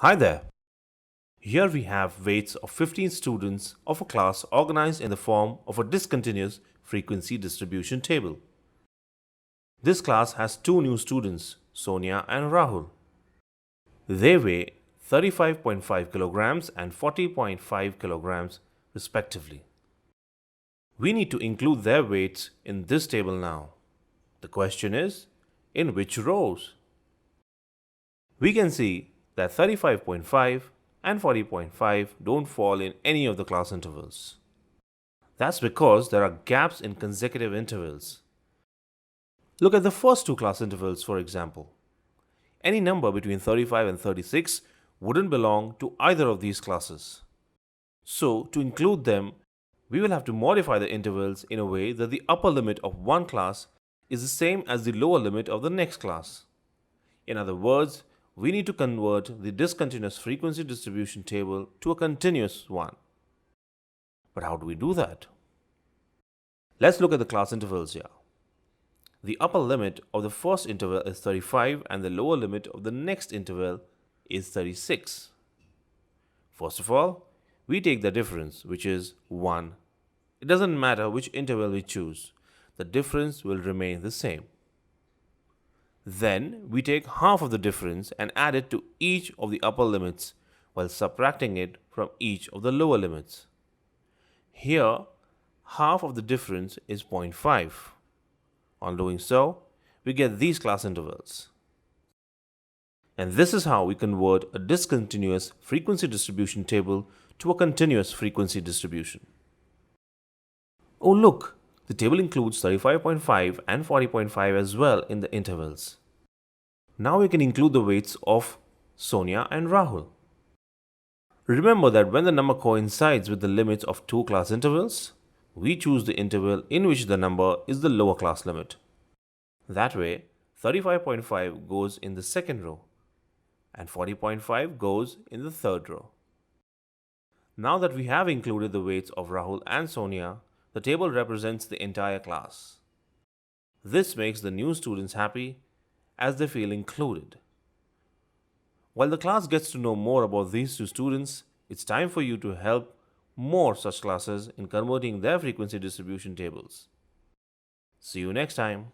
Hi there. Here we have weights of 15 students of a class organized in the form of a discontinuous frequency distribution table. This class has two new students, Sonia and Rahul. They weigh 35.5 kilograms and 40.5 kilograms respectively. We need to include their weights in this table now. The question is, in which rows? We can see that 35.5 and 40.5 don't fall in any of the class intervals. That's because there are gaps in consecutive intervals. Look at the first two class intervals, for example. Any number between 35 and 36 wouldn't belong to either of these classes. So, to include them, we will have to modify the intervals in a way that the upper limit of one class is the same as the lower limit of the next class. In other words, we need to convert the discontinuous frequency distribution table to a continuous one. But how do we do that? Let's look at the class intervals here. The upper limit of the first interval is 35 and the lower limit of the next interval is 36. First of all, we take the difference, which is 1. It doesn't matter which interval we choose, the difference will remain the same. Then we take half of the difference and add it to each of the upper limits while subtracting it from each of the lower limits. Here, half of the difference is 0.5. On doing so, we get these class intervals. And this is how we convert a discontinuous frequency distribution table to a continuous frequency distribution. Oh look! The table includes 35.5 and 40.5 as well in the intervals. Now we can include the weights of Sonia and Rahul. Remember that when the number coincides with the limits of two class intervals, we choose the interval in which the number is the lower class limit. That way, 35.5 goes in the second row and 40.5 goes in the third row. Now that we have included the weights of Rahul and Sonia, the table represents the entire class. This makes the new students happy as they feel included. While the class gets to know more about these two students, it's time for you to help more such classes in converting their frequency distribution tables. See you next time.